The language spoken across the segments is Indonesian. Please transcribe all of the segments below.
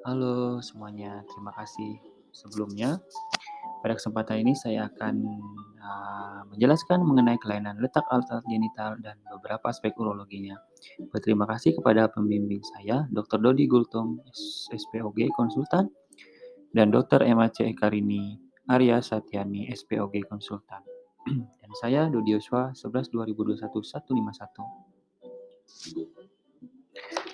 Halo semuanya, terima kasih sebelumnya. Pada kesempatan ini saya akan menjelaskan mengenai kelainan letak alat-alat genital dan beberapa aspek urologinya. Berterima kasih kepada pembimbing saya, Dr. Dodi Gultom, SPOG Konsultan, dan Dr. Emma C. Ekarini Arya Satyani, SPOG Konsultan. Dan saya, Dodi Yoswa, 11 2021 151.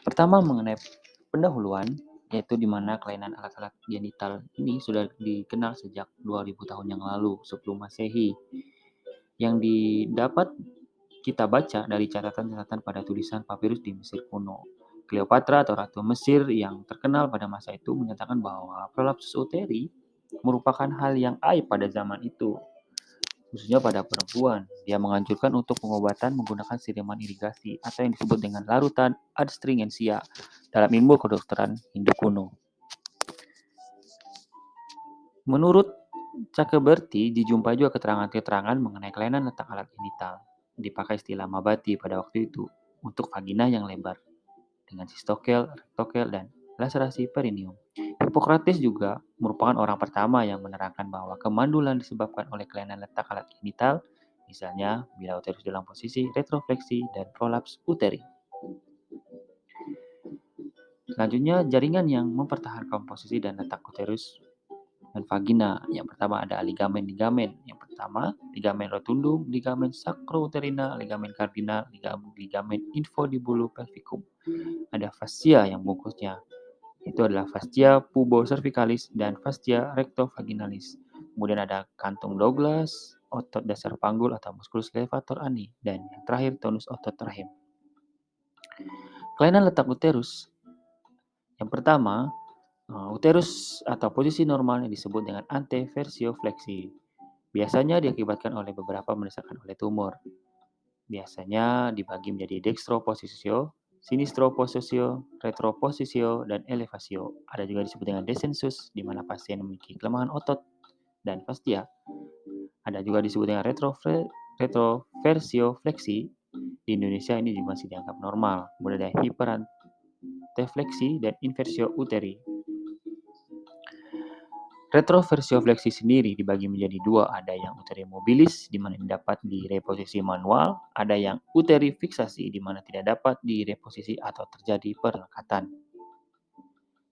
Pertama mengenai pendahuluan, yaitu di mana kelainan alat-alat genital ini sudah dikenal sejak 2000 tahun yang lalu sebelum Masehi. Yang didapat kita baca dari catatan-catatan pada tulisan papirus di Mesir kuno. Cleopatra atau Ratu Mesir yang terkenal pada masa itu menyatakan bahwa prolapsus uteri merupakan hal yang aib pada zaman itu, khususnya pada perempuan. Dia menganjurkan untuk pengobatan menggunakan siraman irigasi atau yang disebut dengan larutan adstringensia dalam ilmu kedokteran Hindu kuno. Menurut Chakrabarty, dijumpai juga keterangan-keterangan mengenai kelainan letak alat genital. Dipakai istilah mabati pada waktu itu untuk vagina yang lebar dengan sistokel, rektokel, dan laserasi perineum. Hippocrates juga merupakan orang pertama yang menerangkan bahwa kemandulan disebabkan oleh kelainan letak alat genital, misalnya bila uterus dalam posisi retrofleksi dan prolaps uteri. Selanjutnya, jaringan yang mempertahankan posisi dan letak uterus dan vagina. Yang pertama ada ligamen-ligamen. Yang pertama, ligamen rotundum, ligamen sacrouterina, ligamen cardinal, ligamen infundibulum pelvicum. Ada fascia yang bungkusnya. Itu adalah fascia pubocervicalis dan fascia rectovaginalis. Kemudian ada kantung Douglas, otot dasar panggul atau musculus levator ani, dan yang terakhir tonus otot rahim. Kelainan letak uterus. Yang pertama, uterus atau posisi normalnya disebut dengan anteversiofleksi. Biasanya diakibatkan oleh beberapa mendesakan oleh tumor. Biasanya dibagi menjadi dextropositio, sinistropositio, retropositio, dan elevatio. Ada juga disebut dengan descensus, di mana pasien memiliki kelemahan otot dan fascia. Ada juga disebut dengan retroversiofleksi. Di Indonesia ini juga masih dianggap normal. Kemudian ada hiperantefleksi dan inversio uteri. Retroversiofleksi sendiri dibagi menjadi dua, ada yang uteri mobilis di mana dapat direposisi manual, ada yang uteri fiksasi di mana tidak dapat direposisi atau terjadi perlekatan.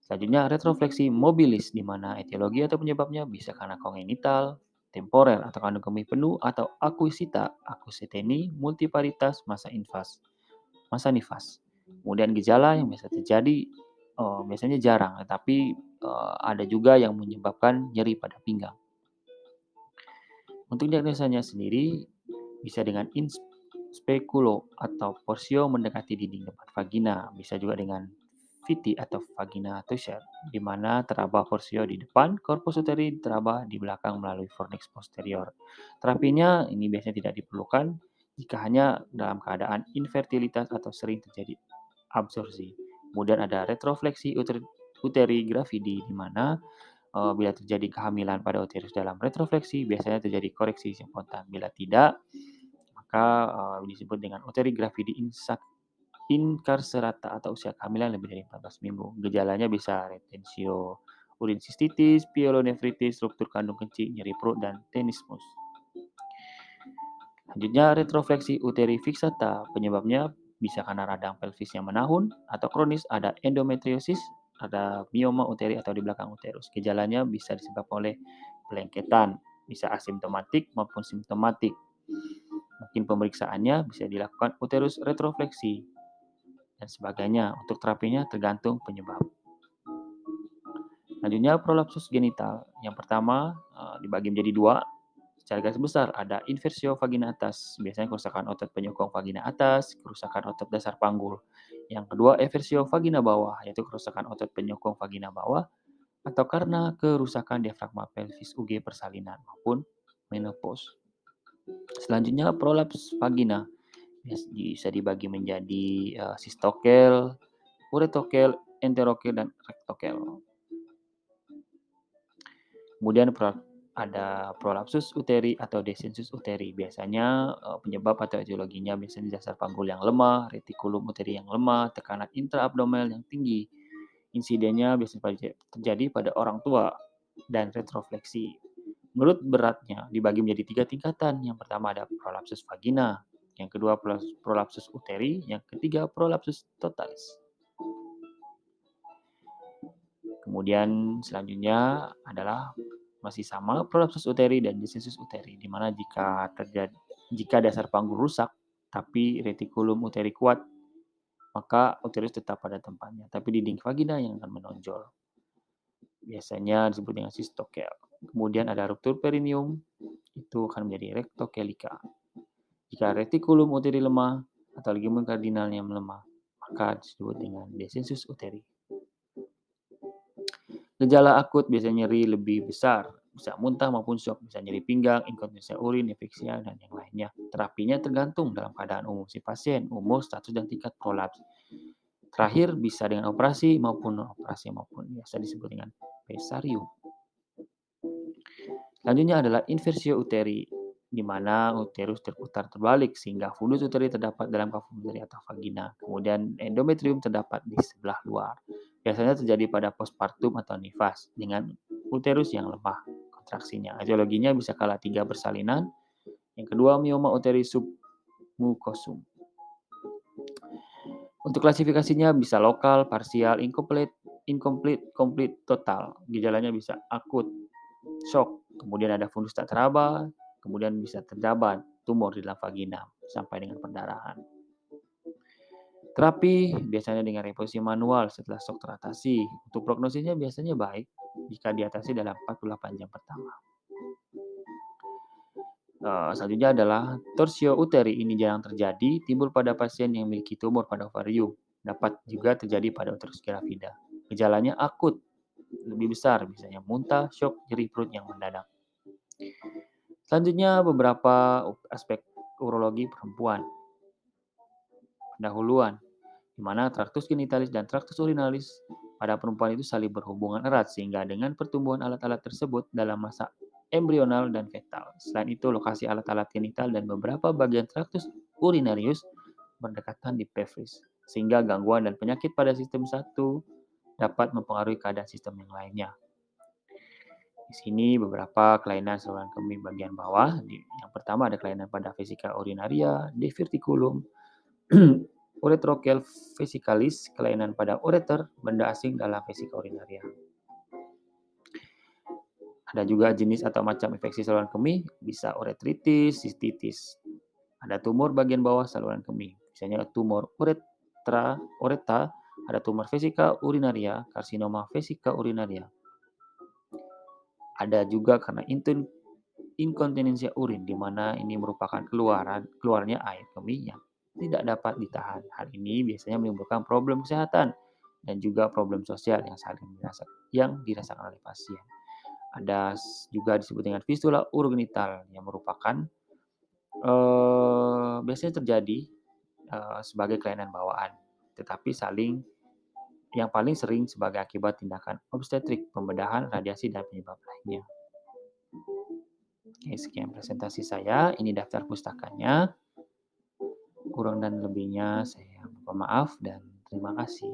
Selanjutnya retrofleksi mobilis di mana etiologi atau penyebabnya bisa karena kongenital, temporer atau kandung kemih penuh atau akuisita, akusiteni, multiparitas, masa nifas. Kemudian gejala yang biasa terjadi biasanya jarang, tetapi ada juga yang menyebabkan nyeri pada pinggang. Untuk diagnosanya sendiri bisa dengan spekulo atau porsio mendekati dinding depan vagina, bisa juga dengan VT atau vagina tushar, di mana teraba porsio di depan, corpus uteri teraba di belakang melalui fornix posterior. Terapinya ini biasanya tidak diperlukan jika hanya dalam keadaan infertilitas atau sering terjadi absorpsi. Kemudian ada retrofleksi uteri gravidi, di mana bila terjadi kehamilan pada uterus dalam retrofleksi, biasanya terjadi koreksi spontan. Bila tidak, maka disebut dengan uteri gravidi incarcerata atau usia kehamilan lebih dari 14 minggu. Gejalanya bisa retensio urin sistitis, pyelonefritis, struktur kandung kencing, nyeri perut, dan tenismus. Selanjutnya, retrofleksi uteri fixata. Penyebabnya bisa karena radang pelvis yang menahun atau kronis, ada endometriosis, ada mioma uteri atau di belakang uterus. Gejalanya bisa disebabkan oleh pelengketan, bisa asimptomatik maupun simptomatik. Mungkin pemeriksaannya bisa dilakukan uterus retrofleksi dan sebagainya. Untuk terapinya tergantung penyebab. Selanjutnya prolapsus genital. Yang pertama dibagi menjadi dua. Secara garis besar ada inversio vagina atas, biasanya kerusakan otot penyokong vagina atas, kerusakan otot dasar panggul. Yang kedua eversio vagina bawah, yaitu kerusakan otot penyokong vagina bawah atau karena kerusakan diafragma pelvis UG persalinan maupun menopause. Selanjutnya prolaps vagina bisa dibagi menjadi sistokel, uretokel, enterokel, dan rektokel. Kemudian ada prolapsus uteri atau descensus uteri. Biasanya penyebab atau etiologinya biasanya dasar panggul yang lemah, retikulum uteri yang lemah, tekanan intraabdominal yang tinggi. Insidennya biasanya terjadi pada orang tua dan retrofleksi. Menurut beratnya dibagi menjadi 3 tingkatan. Yang pertama ada prolapsus vagina, yang kedua prolapsus uteri, yang ketiga prolapsus totalis. Kemudian selanjutnya adalah masih sama prolapsus uteri dan disensus uteri, di mana jika dasar panggul rusak tapi retikulum uteri kuat, maka uterus tetap pada tempatnya, tapi dinding vagina yang akan menonjol. Biasanya disebut dengan sistokel. Kemudian ada ruptur perineum, itu akan menjadi rectokelika. Jika retikulum uteri lemah atau ligamen kardinalnya melemah, maka disebut dengan desensus uteri. Gejala akut biasanya nyeri lebih besar, bisa muntah maupun shock, bisa nyeri pinggang, inkontinensi urin, infeksia, dan yang lainnya. Terapinya tergantung dalam keadaan umum si pasien, umur, status, dan tingkat prolaps. Terakhir bisa dengan operasi maupun biasa disebut dengan pesarium. Selanjutnya adalah inversio uteri, di mana uterus terputar terbalik sehingga fundus uteri terdapat dalam kafum uteri atau vagina. Kemudian endometrium terdapat di sebelah luar. Biasanya terjadi pada postpartum atau nifas dengan uterus yang lemah kontraksinya. Etiologinya bisa kala 3 bersalinan. Yang kedua mioma uteri submucosum. Untuk klasifikasinya bisa lokal, parsial, incomplete, complete, total. Gejalanya bisa akut, shock, kemudian ada fundus tak teraba, kemudian bisa terdapat tumor di dalam vagina sampai dengan perdarahan. Terapi biasanya dengan reposisi manual setelah shock teratasi. Untuk prognosisnya biasanya baik jika diatasi dalam 48 jam pertama. Selanjutnya adalah torsio uteri. Ini jarang terjadi, timbul pada pasien yang memiliki tumor pada ovarium. Dapat juga terjadi pada uterus gravida. Gejalanya akut, lebih besar, misalnya muntah, shock, nyeri perut yang mendadak. Selanjutnya beberapa aspek urologi perempuan. Pendahuluan, di mana traktus genitalis dan traktus urinalis pada perempuan itu saling berhubungan erat sehingga dengan pertumbuhan alat-alat tersebut dalam masa embrional dan fetal. Selain itu, lokasi alat-alat genital dan beberapa bagian traktus urinarius berdekatan di pelvis, sehingga gangguan dan penyakit pada sistem satu dapat mempengaruhi keadaan sistem yang lainnya. Di sini beberapa kelainan saluran kemih bagian bawah. Yang pertama ada kelainan pada vesika urinaria, diverticulum, uretrokel vesicalis, kelainan pada ureter, benda asing dalam vesika urinaria. Ada juga jenis atau macam infeksi saluran kemih, bisa uretritis, sistitis. Ada tumor bagian bawah saluran kemih, misalnya tumor ureta, ada tumor vesika urinaria, karsinoma vesika urinaria. Ada juga karena inkontinensia urin, di mana ini merupakan keluarnya air kemih yang tidak dapat ditahan. Hal ini biasanya menimbulkan problem kesehatan dan juga problem sosial yang dirasakan oleh pasien. Ada juga disebut dengan fistula urogenital yang merupakan biasanya terjadi sebagai kelainan bawaan, tetapi yang paling sering sebagai akibat tindakan obstetrik, pembedahan, radiasi, dan penyebab lainnya. Oke, sekian presentasi saya. Ini daftar pustakanya. Kurang dan lebihnya saya mohon maaf dan terima kasih.